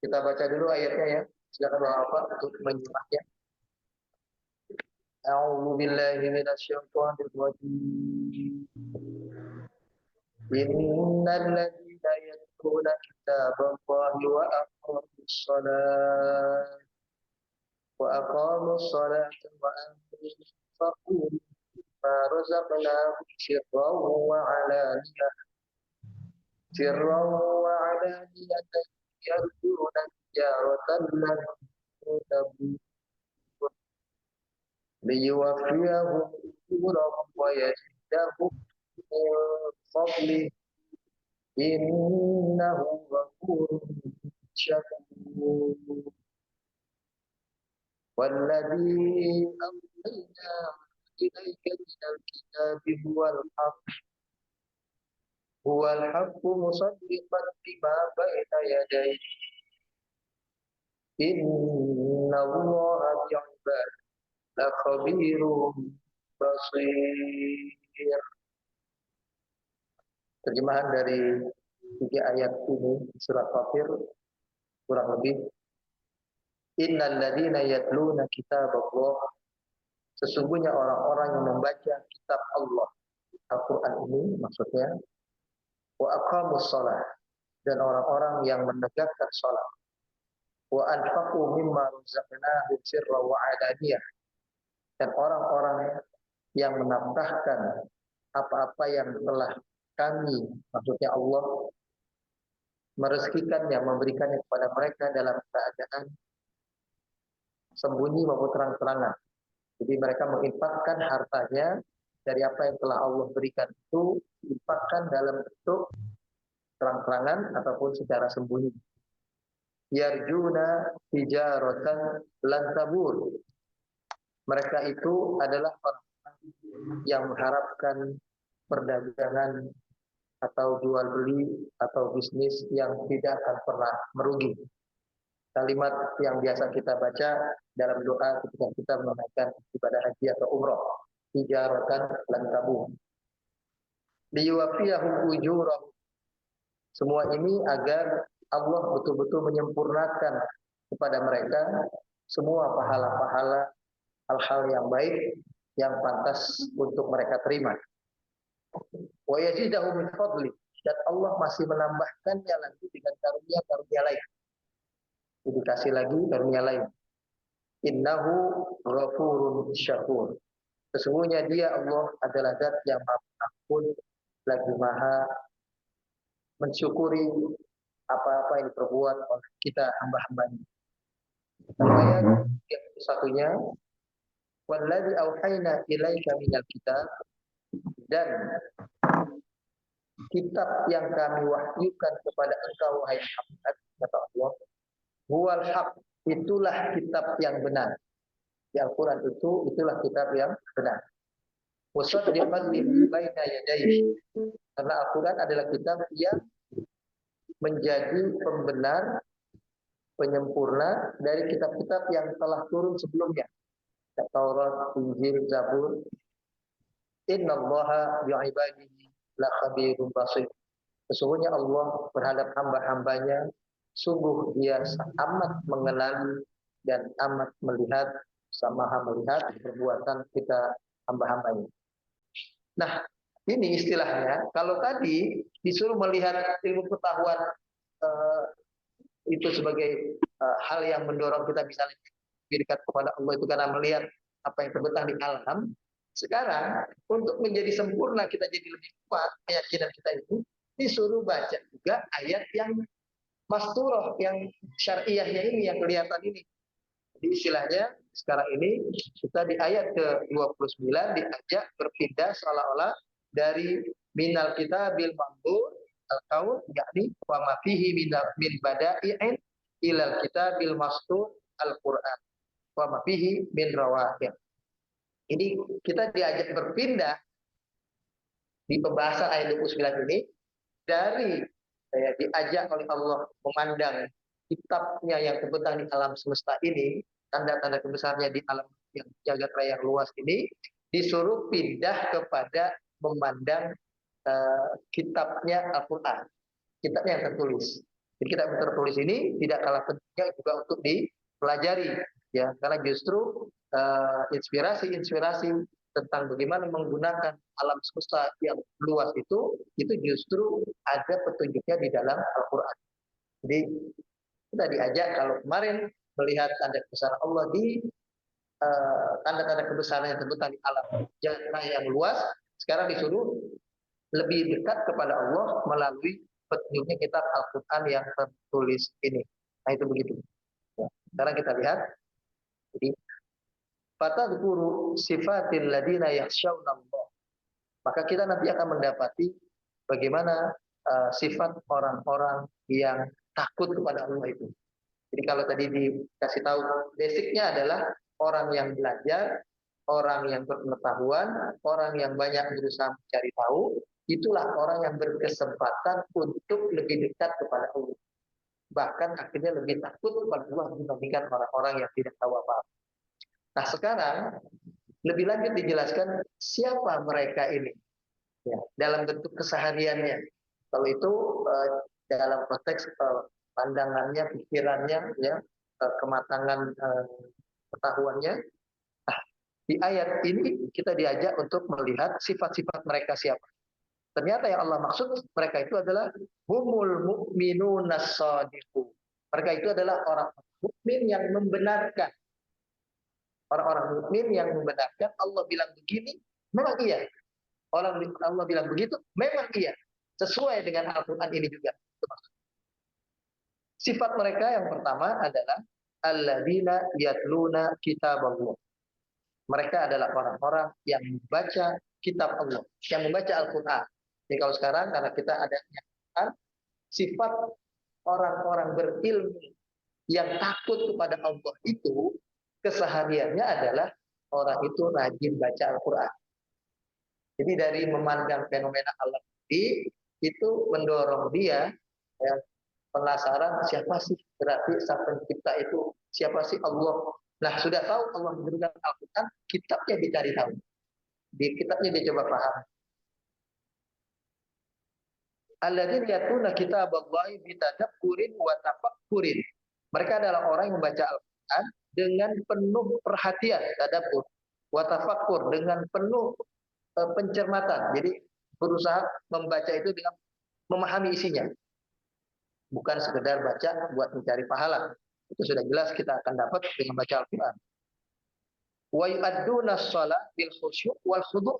Kita baca dulu ayatnya ya. Silakan Bapak untuk menyimaknya. A'udzu billahi minasyaitonir rajim. Innal ladzina yatluna kitaballahi wa aqamus salata wa anfaqu mimma razaqnahum sirran wa alaniyatan yarjuna tijaratan lan tabur liyuwaffiyahum ujurahum wa yazidahum min fadlih innahu ghafurun syakur. Walladzi awhayna ilaika minal kitabi huwal haqqu musaddiqan lima baina yadayhi innallaha bi'ibadihi lakhabirun basir. Terjemahan dari 3 ayat ini surat Fatir kurang lebih, innal ladzina yatluna kitaballah, sesungguhnya orang-orang yang membaca kitab Allah, Al-Quran ini maksudnya, wa aqamus shalah, dan orang-orang yang menegakkan salat, wa anfaqu mimma razaqnahum sirran wa alaniyah, dan orang-orang yang menafkahkan apa-apa yang telah kami, maksudnya Allah, merezekikannya, memberikannya kepada mereka dalam keadaan sembunyi maupun terang-terangan. Jadi mereka menginfakkan hartanya dari apa yang telah Allah berikan itu, diinfakkan dalam bentuk terang-terangan ataupun secara sembunyi. Yarjuna tijaratan lan tabur. Mereka itu adalah orang yang mengharapkan perdagangan atau jual beli atau bisnis yang tidak akan pernah merugi. Kalimat yang biasa kita baca dalam doa ketika kita menunaikan ibadah haji atau umroh, tijaratan lan tabur. Liyuwaffiyahum ujurahum. Semua ini agar Allah betul-betul menyempurnakan kepada mereka semua pahala-pahala hal-hal yang baik yang pantas untuk mereka terima. Wa yazidahum min fadli, dan Allah masih menambahkannya lagi dengan karunia-karunia lain. Dikasih lagi karunia lain. Innahu ghafurun syakur. Sesungguhnya dia Allah adalah zat yang maha pengampun, lagi maha mensyukuri apa-apa yang diperbuat oleh kita hamba-hambanya. Ayat yang satunya, walladzi auhayna ilaika minal kitab, dan kitab yang kami wahyukan kepada engkau wahai Muhammad, kata Allah, huwal haq, itulah kitab yang benar. Di Al-Quran itulah kitab yang benar. Musaddiqan lima baina yadayhi, karena Al-Quran adalah kitab yang menjadi pembenar, penyempurna dari kitab-kitab yang telah turun sebelumnya. Taurat, Injil, Zabur. Innallaha bi'ibadihi lakhabirun basir. Sesungguhnya Allah terhadap hamba-hambanya, sungguh dia amat mengenali dan amat melihat, maha melihat perbuatan kita hamba-hambanya. Nah, ini istilahnya, kalau tadi disuruh melihat ilmu pengetahuan itu sebagai hal yang mendorong kita bisa lebih dekat kepada Allah itu karena melihat apa yang terbentang di alam. Sekarang untuk menjadi sempurna, kita jadi lebih kuat keyakinan kita ini, disuruh baca juga ayat yang masturah, yang syariahnya ini, yang kelihatan ini. Jadi istilahnya sekarang ini kita di ayat ke-29 diajak berpindah seolah-olah dari minal kitabil mamdur al-qaul, yakni wa ma fihi min bada'i'in ilal kitabil mastur al-Qur'an wa ma fihi min rawaqi'. Ini kita diajak berpindah di pembahasan ayat 29 ini dari diajak oleh Allah memandang kitabnya yang terbentang di alam semesta ini, tanda-tanda kebesarannya di alam yang jagat raya yang luas ini, disuruh pindah kepada memandang kitabnya Al-Quran, kitabnya yang tertulis. Jadi kitab yang tertulis ini tidak kalah pentingnya juga untuk dipelajari, ya, karena justru inspirasi-inspirasi tentang bagaimana menggunakan alam semesta yang luas itu justru ada petunjuknya di dalam Al-Quran. Jadi kita diajak kalau kemarin melihat tanda kebesaran Allah di tanda-tanda kebesaran yang terbentuk di alam jannah yang luas, sekarang disuruh lebih dekat kepada Allah melalui petunjuknya kitab Al-Quran yang tertulis ini. Nah itu begitu. Ya. Sekarang kita lihat. Jadi fatadhkuru sifatil ladina yakhshawna Allah. Maka kita nanti akan mendapati bagaimana sifat orang-orang yang takut kepada Allah itu. Jadi kalau tadi dikasih tahu basicnya adalah orang yang belajar, orang yang berpengetahuan, orang yang banyak berusaha mencari tahu, itulah orang yang berkesempatan untuk lebih dekat kepada Allah. Bahkan akhirnya lebih takut kepada Allah dibandingkan orang-orang yang tidak tahu apa-apa. Nah sekarang lebih lanjut dijelaskan siapa mereka ini, ya, dalam bentuk kesehariannya. Kalau itu dalam konteks pandangannya, pikirannya, ya, kematangan pengetahuannya. Nah, di ayat ini kita diajak untuk melihat sifat-sifat mereka siapa. Ternyata yang Allah maksud mereka itu adalah humul mu'minuna shadiqun. Mereka itu adalah orang mukmin yang membenarkan. Orang-orang mukmin yang membenarkan Allah bilang begini, memang iya. Allah bilang begitu, memang iya. Sesuai dengan Al-Quran ini juga. Sifat mereka yang pertama adalah alladzina yatluna kitaballah. Mereka adalah orang-orang yang membaca kitab Allah, yang membaca Al-Quran. Jadi kalau sekarang karena kita ada Al-Quran, sifat orang-orang berilmu yang takut kepada Allah itu kesehariannya adalah orang itu rajin baca Al-Quran. Jadi dari memandang fenomena alam ini itu mendorong dia, ya, penasaran siapa sih berarti sang pencipta itu, siapa sih Allah. Nah sudah tahu Allah memberikan Al-Quran, kitabnya dicari tahu, di kitabnya dia coba paham. Alladzina yatluna kitaballahi bitadabburin wa tafakkurin. Mereka adalah orang yang membaca Al-Quran dengan penuh perhatian, tadabbur, wa tafakkur, dengan penuh pencermatan. Jadi berusaha membaca itu dengan memahami isinya. Bukan sekedar baca buat mencari pahala. Itu sudah jelas kita akan dapat dengan baca Al-Quran. Wa yu'adduna shalah bil khusyuk wal khudu'.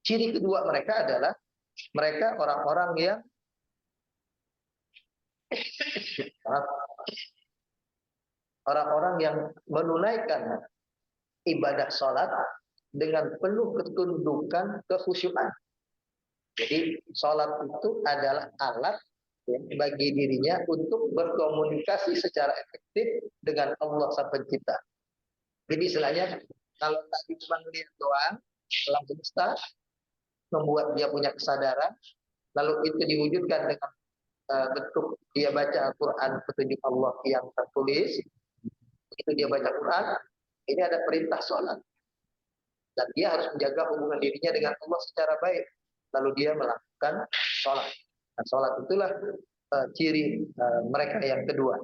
Ciri kedua mereka adalah mereka orang-orang yang menunaikan ibadah sholat dengan penuh ketundukan kekhusyukan. Jadi sholat itu adalah alat, ya, bagi dirinya untuk berkomunikasi secara efektif dengan Allah Sang Pencipta. Jadi istilahnya kalau tadi cuma melihat doang alam semesta, membuat dia punya kesadaran, lalu itu diwujudkan dengan bentuk dia baca Al-Quran, petunjuk Allah yang tertulis, itu dia baca Quran, ini ada perintah sholat. Dan dia harus menjaga hubungan dirinya dengan Allah secara baik. Lalu dia melakukan sholat. Nah, sholat itulah ciri mereka yang kedua.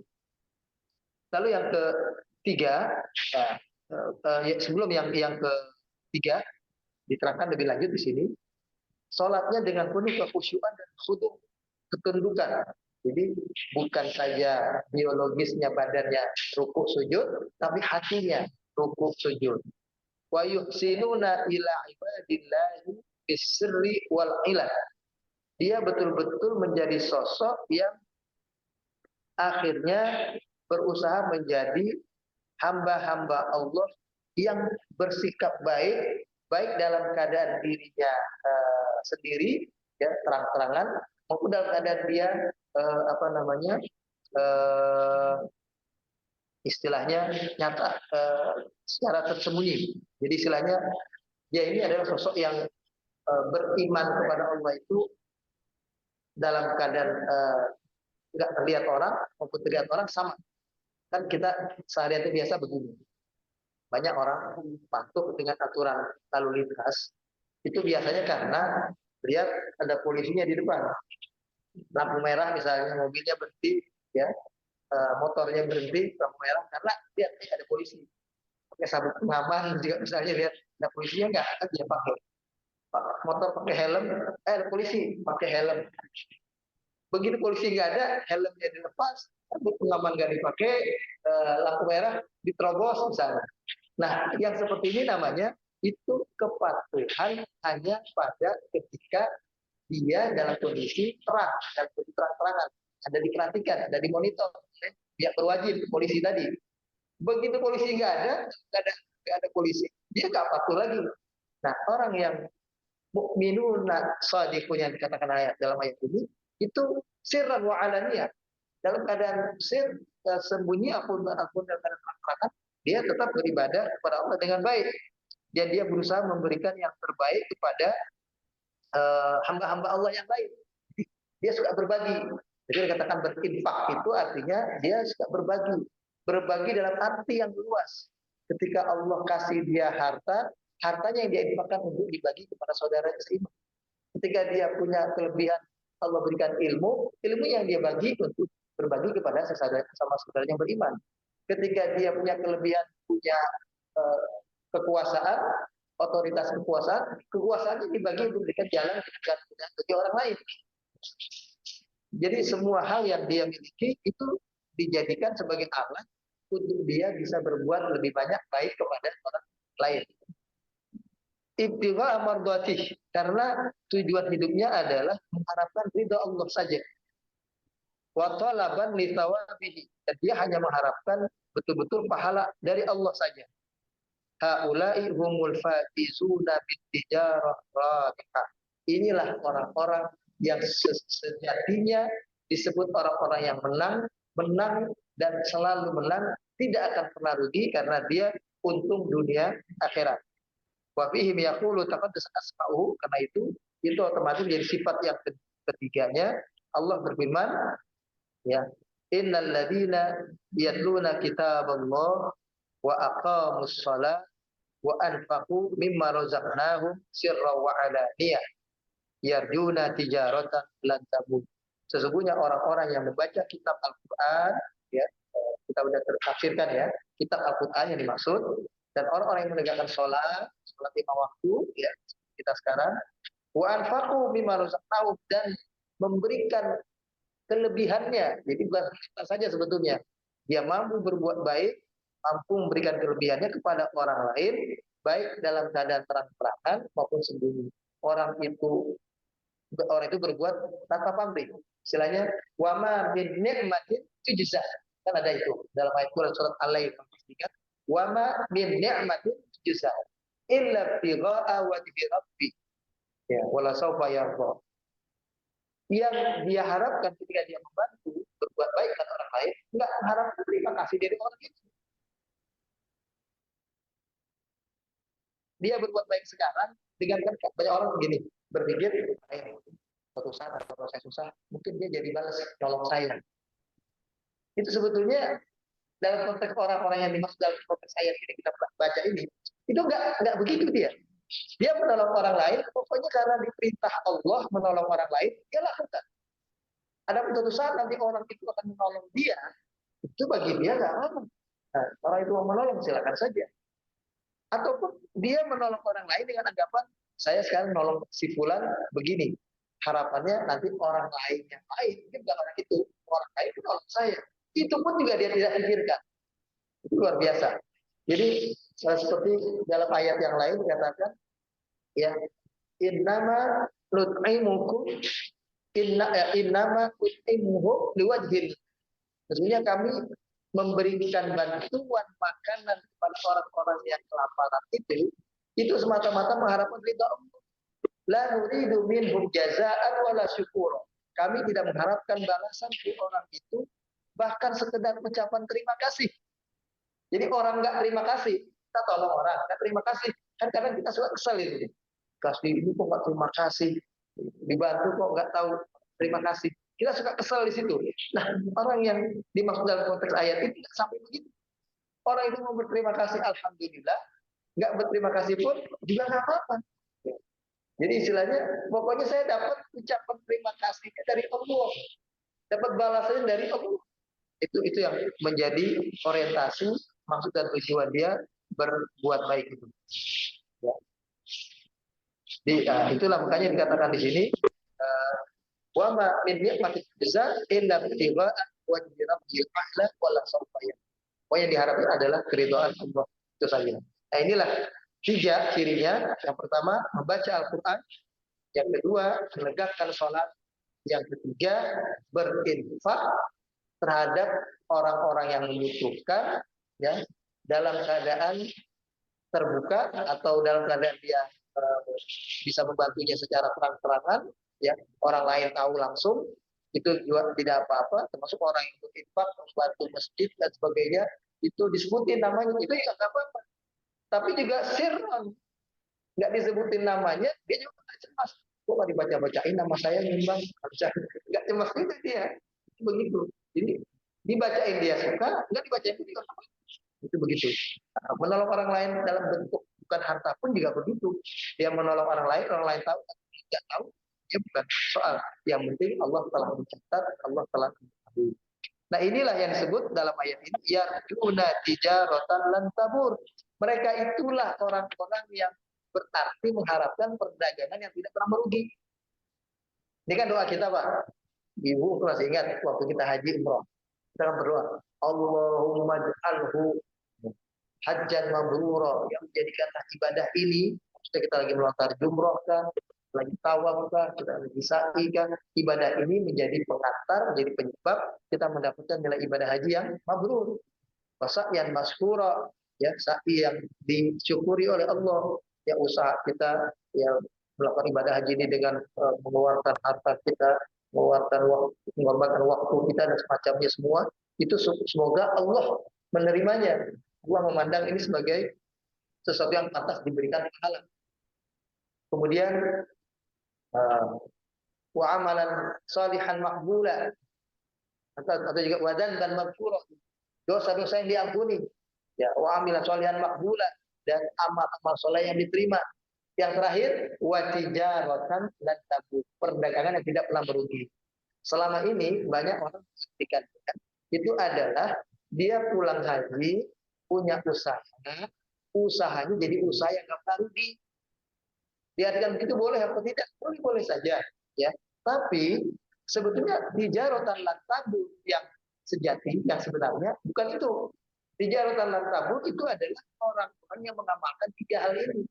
Lalu yang ketiga, sebelum yang ketiga, diterangkan lebih lanjut di sini, sholatnya dengan penuh kekhusyukan dan khudu', ketundukan. Jadi bukan saja biologisnya badannya rukuk sujud, tapi hatinya rukuk sujud. Wa yuhsinuna ila ibadillahi bisri wal ilan. Dia betul-betul menjadi sosok yang akhirnya berusaha menjadi hamba-hamba Allah yang bersikap baik, baik dalam keadaan dirinya sendiri, ya, terang-terangan, maupun dalam keadaan dia istilahnya nyata, secara tersembunyi. Jadi istilahnya dia ini adalah sosok yang beriman kepada Allah itu dalam keadaan tidak terlihat orang maupun terlihat orang sama. Kan kita sehari-hari biasa begini. Banyak orang patuh dengan aturan lalu lintas. Itu biasanya karena lihat ada polisinya di depan. lampu merah misalnya, mobilnya berhenti, ya, motornya berhenti lampu merah karena lihat ada polisi, pakai sabuk pengaman juga misalnya, lihat ada polisinya nggak, dia pakai motor pakai helm, ada polisi pakai helm. Begitu polisi nggak ada, helmnya dilepas, sabuk pengaman nggak dipakai, lampu merah diterobos misalnya. Nah, yang seperti ini namanya itu kepatuhan hanya pada ketika dia dalam kondisi terang, dalam kondisi terang-terangan, ada diperhatikan, ada dimonitor oleh pihak berwajib, polisi tadi. Begitu polisi nggak ada polisi, dia nggak patuh lagi. Nah, orang yang mukminuna shadiqun yang dikatakan dalam ayat ini itu sirran wa alaniyah, dalam keadaan sembunyi apun dalam keadaan terang-terangan, dia tetap beribadah kepada Allah dengan baik. Dan dia berusaha memberikan yang terbaik kepada hamba-hamba Allah yang lain. Dia suka berbagi. Jadi dikatakan berinfak itu artinya dia suka berbagi. Berbagi dalam arti yang luas. Ketika Allah kasih dia harta, hartanya yang dia infakkan untuk dibagi kepada saudara seiman. Ketika dia punya kelebihan, Allah berikan ilmu, ilmu yang dia bagi untuk berbagi kepada sama saudara yang beriman. Ketika dia punya kelebihan, punya kekuasaan, otoritas kekuasaan, kekuasaannya dibagi untuk diberikan jalan bagi orang lain. Jadi semua hal yang dia miliki itu dijadikan sebagai alat untuk dia bisa berbuat lebih banyak baik kepada orang lain. Ibtigha mardhatih, karena tujuan hidupnya adalah mengharapkan ridha Allah saja. Wa talaban li thawabihi, dan dia hanya mengharapkan betul-betul pahala dari Allah saja. Haula'i humul faizuna bitijarah rabihah. Inilah orang-orang yang sejatinya disebut orang-orang yang menang dan selalu menang, tidak akan pernah rugi karena dia untung dunia akhirat. Wa fihim yaqulu taqaddas asma'uhu, karena itu otomatis jadi sifat yang ketiganya. Allah berfirman, ya, innal ladzina yatluna kitaballah wa aqamus shalah wa anfaqu mimma razaqnahum sirran wa alaniyah yarjuna tijaratan lan tabur. Sesungguhnya orang-orang yang membaca kitab Al-Qur'an, ya, kita sudah tertafsirkan ya, kitab Al-Qur'an yang dimaksud, dan orang-orang yang menegakkan sholat 5 waktu, ya, kita sekarang, wa anfaqu mimma razaqnahum, dan memberikan kelebihannya. Jadi bukan kita saja sebetulnya, dia mampu berbuat baik, mampu memberikan kelebihannya kepada orang lain, baik dalam keadaan terang-terangan maupun sembunyi. Orang itu berbuat tanpa pamrih. Istilahnya, wama min ni'matin tujza. Kan ada itu dalam ayat Quran surat Al-Lail, wama min ni'matin tujza illa bigha'a wajhi rabbi, ya, wala sawfa yarda. Yang dia harapkan ketika dia membantu berbuat baik dengan orang lain, enggak mengharapkan terima kasih dari orang itu. Dia berbuat baik sekarang dengan banyak orang begini berpikir, suatu saat atau saya susah, mungkin dia jadi balas nolong saya. Itu sebetulnya dalam konteks orang-orang yang dimaksud dalam konteks ayat ini kita baca ini, itu enggak begitu dia. Dia menolong orang lain, pokoknya karena diperintah Allah menolong orang lain, dia lakukan. Ada suatu saat nanti orang itu akan menolong dia, itu bagi dia nggak apa-apa. Nah, orang itu mau menolong silakan saja. Ataupun dia menolong orang lain dengan anggapan, saya sekarang menolong si fulan begini, harapannya nanti orang lain yang lain, mungkin bukan orang itu, orang lain menolong saya. Itu pun juga dia tidak pikirkan. Itu luar biasa. Jadi seperti dalam ayat yang lain dikatakan, ya, innama nut'imukum innama nut'imuhu liwajhil. Sesungguhnya kami memberikan bantuan makanan kepada orang-orang yang kelaparan itu semata-mata mengharapkan ridha Allah. La nuridu minhum jazaa'an wala syukura. Kami tidak mengharapkan balasan dari orang itu, bahkan sekedar ucapan terima kasih. Jadi orang nggak terima kasih, kita tolong orang nggak terima kasih, kan kadang kita suka kesal itu. Kasih ini kok nggak terima kasih, dibantu kok nggak tahu terima kasih. Kita suka kesal di situ. Nah, orang yang dimaksud dalam konteks ayat itu tidak sampai begitu. Orang itu mau berterima kasih, alhamdulillah. Nggak berterima kasih pun juga nggak apa-apa. Jadi istilahnya, pokoknya saya dapat ucapan terima kasihnya dari Allah, dapat balasannya dari Allah. Itu yang menjadi orientasi maksud dan tujuan dia berbuat baik itu. Ya. Itulah makanya dikatakan di sini wa ma min ni'matin jaza illa ibtigha wajhi rabbil a'la wala sawfa. Oh, yang diharapkan adalah keridhaan Allah itu saja. Nah, inilah 3 cirinya. Yang pertama, membaca Al-Qur'an. Yang kedua, menegakkan sholat. Yang ketiga, berinfak terhadap orang-orang yang membutuhkan, ya, dalam keadaan terbuka atau dalam keadaan dia bisa membantunya secara terang-terangan, ya, orang lain tahu langsung, itu juga tidak apa-apa. Termasuk orang yang berinfak membantu masjid dan sebagainya, itu disebutin namanya, itu ya nggak apa-apa. Tapi juga sirron, nggak disebutin namanya, dia juga nggak cemas. Kok nggak dibaca-bacain nama saya nyumbang? Nggak cemas itu dia. Begitu. Jadi dibacain dia suka, nggak dibacain itu juga apa. Itu begitu. Menolong orang lain dalam bentuk bukan harta pun juga begitu. Dia menolong orang lain tahu, tidak tahu, ya bukan soal. Yang penting Allah telah mencatat, Allah telah mengetahui. Nah, inilah yang disebut dalam ayat ini, yarjuna tijaratan lan tabur. Mereka itulah orang-orang yang berarti mengharapkan perdagangan yang tidak pernah merugi. Ini kan doa kita, Pak. Ibu masih ingat waktu kita haji umroh. Kita kan berdoa, Allahumma ja'alhu hajjan mabrura, yang menjadikanlah ibadah ini, kita lagi melontar jumroh kan, lagi tawaf kan, kita lagi sa'i kan, ibadah ini menjadi pengantar, menjadi penyebab kita mendapatkan nilai ibadah haji yang mabrur. Wasa'yan maskura, ya, sa'i yang disyukuri oleh Allah. Ya, usaha kita yang melakukan ibadah haji ini dengan mengeluarkan harta kita, mengorbankan waktu kita dan semacamnya semua, itu semoga Allah menerimanya. Allah memandang ini sebagai sesuatu yang pantas diberikan pahala. Kemudian wa amalan salihan makbula, atau juga wadan dan maghfurah, dosa-dosa yang diampuni. Ya, wa amalan salihan makbula, dan amal-amal soleh yang diterima. Yang terakhir, wa tijaratan lan tabur, perdagangan yang tidak pernah merugi. Selama ini banyak orang mengartikan itu adalah dia pulang haji punya usaha, usahanya jadi usaha yang nggak pernah rugi. Diartikan begitu boleh apa tidak? Boleh saja, ya. Tapi sebetulnya tijaratan lan tabur yang sejati, yang sebenarnya bukan itu. Tijaratan lan tabur itu adalah orang-orang yang mengamalkan 3 hal ini,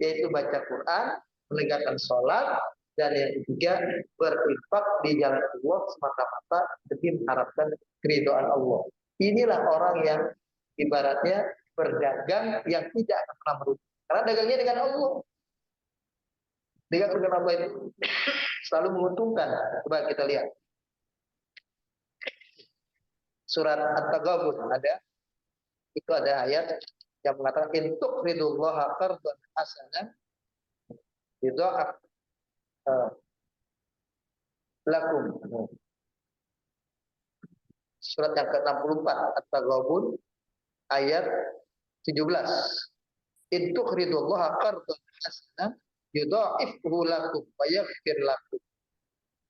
yaitu baca Quran, menegakkan sholat, dan yang ketiga berinfak di jalan Allah semata-mata demi mengharapkan keridhaan Allah. Inilah orang yang ibaratnya berdagang yang tidak akan pernah merugi, karena dagangnya dengan Allah. Dagang dengan Allah itu selalu menguntungkan. Coba kita lihat surat At-Taghabun, itu ada ayat yang mengatakan intuk ridullaha qardan hasanan yudha'af lakum. Surat yang ke-64 At-Taghabun ayat 17. Intuk ridullaha qardan hasanan yudha'ifhu lakum wa yaghfir lakum.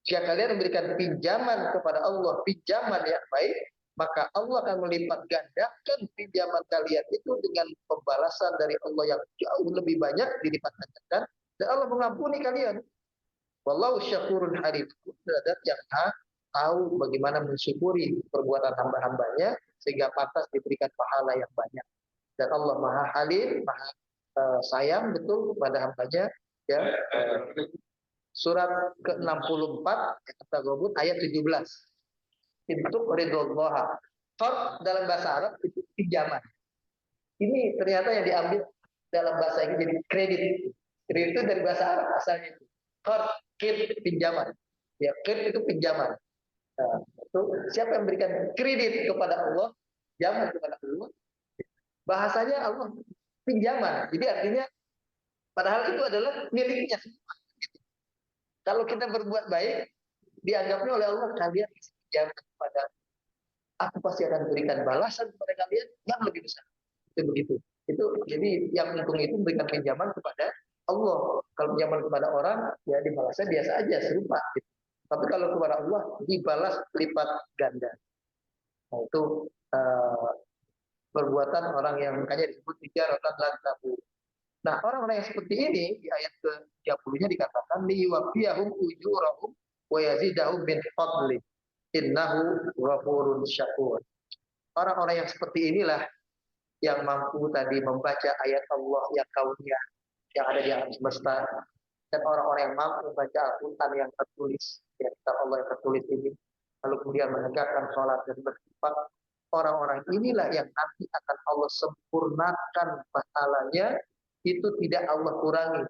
Jika kalian memberikan pinjaman kepada Allah, pinjaman yang baik, maka Allah akan melipat gandakan pinjaman kalian itu dengan pembalasan dari Allah yang jauh lebih banyak, dilipat gandakan, dan Allah mengampuni kalian. Wallahu syakurun halim, zat yang tahu bagaimana mensyukuri perbuatan hamba-hambanya sehingga pantas diberikan pahala yang banyak. Dan Allah Maha Halim, Maha sayang betul kepada hambanya, ya. Surat ke-64 At-Taghabun ayat 17. Untuk ridhollaha. Qard dalam bahasa Arab itu pinjaman. Ini ternyata yang diambil dalam bahasa ini jadi kredit. Kredit itu dari bahasa Arab asalnya itu. Qard, pinjaman. Ya, qard itu pinjaman. Nah, itu siapa yang memberikan kredit kepada Allah, pinjaman kepada Allah, bahasanya Allah pinjaman. Jadi artinya padahal itu adalah miliknya semua. Kalau kita berbuat baik, dianggapnya oleh Allah, kalian pinjam kepada aku, pasti akan berikan balasan kepada kalian yang lebih besar. Itu begitu. Itu jadi yang untung itu memberikan pinjaman kepada Allah. Kalau pinjaman kepada orang, ya dibalasnya biasa aja, serupa. Gitu. Tapi kalau kepada Allah, dibalas lipat ganda. Nah, itu uh, perbuatan orang yang makanya disebut tijaratan lan tabur. Nah, orang-orang yang seperti ini di ayat ke-30-nya dikatakan liwafiyahum ujurahum wa yazidahum min fadli innahu ghafurun syakur. Orang-orang yang seperti inilah yang mampu tadi membaca ayat Allah yang kauniyah yang ada di alam semesta, dan orang-orang yang mampu membaca Al-Quran yang tertulis, ya, kitab Allah yang tertulis ini, lalu kemudian menegakkan sholat dan berinfak, orang-orang inilah yang nanti akan Allah sempurnakan pahalanya, itu tidak Allah kurangi.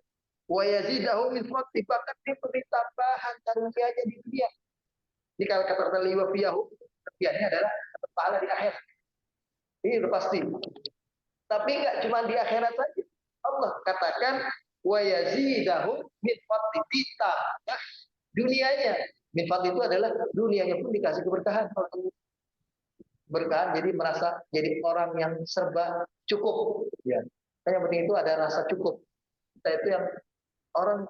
Wa yazidahu min fadli, bahkan diberi tambahan karunia-Nya di dunia. Jadi kalau kata liwafiyahu, kepiannya adalah pahala di akhir. Ini udah pasti. Tapi enggak cuma di akhirat saja. Allah katakan wa yazidahum min fadli, ditambah dunianya. Min fadli itu adalah dunianya pun dikasih keberkahan. Berkahan, jadi merasa jadi orang yang serba cukup. Ya. Yang penting itu ada rasa cukup. Kita itu yang orang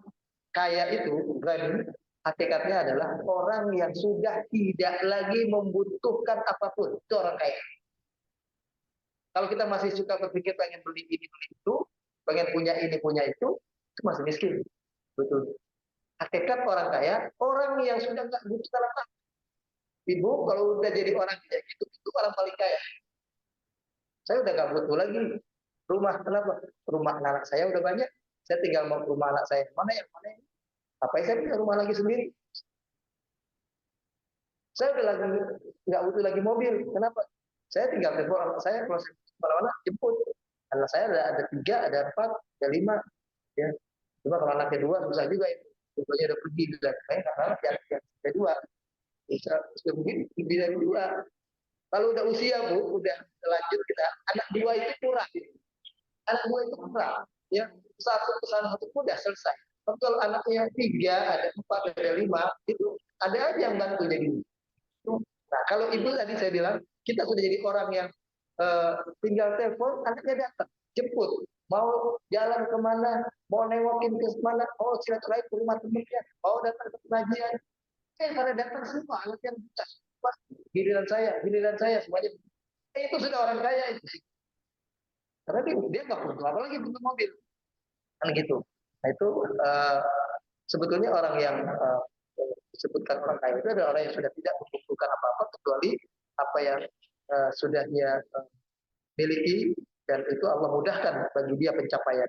kaya itu, gani, hakikatnya adalah orang yang sudah tidak lagi membutuhkan apapun. Itu orang kaya. Kalau kita masih suka berpikir pengen beli ini, beli itu, pengen punya ini, punya itu masih miskin. Betul. Hakikat orang kaya, orang yang sudah nggak butuh apa. Ibu, kalau udah jadi orang kayak gitu, itu orang paling kaya. Saya udah nggak butuh lagi rumah. Kenapa? Rumah anak saya udah banyak. Saya tinggal mau ke rumah anak saya. Mana yang mana yang? Apa saya punya rumah lagi sendiri? Saya udah lagi nggak butuh lagi mobil. Kenapa? Saya tinggal telepon anak saya, kalau saya mana-mana jemput. Anak saya ada 3, ada 4, ada 5. Ya. Cuma kalau anak kedua susah juga itu. Keduanya udah pergi, udah main karena yang kedua bisa sudah begini lebih dari 2. Kalau udah usia Bu, udah lanjut kita, anak 2 itu kurang. Anak 2 itu kurang. Ya, satu pesan satu pun udah selesai. Tapi kalau anaknya 3, ada 4, ada 5, itu ada aja yang bantu jadi. Nah, kalau ibu tadi saya bilang, kita sudah jadi orang yang tinggal telepon, anaknya datang, jemput. Mau jalan kemana, mau nengokin ke mana, oh silaturahmi ke rumah temannya, mau datang ke pengajian. Pada datang semua, anak yang bisa. Giliran saya, semuanya. Itu sudah orang kaya itu. Karena dia nggak butuh apa lagi, butuh mobil. Kan gitu. Nah itu sebetulnya orang yang disebutkan orang kaya itu adalah orang yang sudah tidak membutuhkan apa-apa kecuali apa yang sudah dia miliki, dan itu Allah mudahkan bagi dia pencapaian.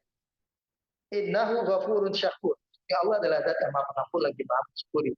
Innahu ghafurun syakur. Ya Allah adalah zat yang maha pengampun lagi maha mensyukuri.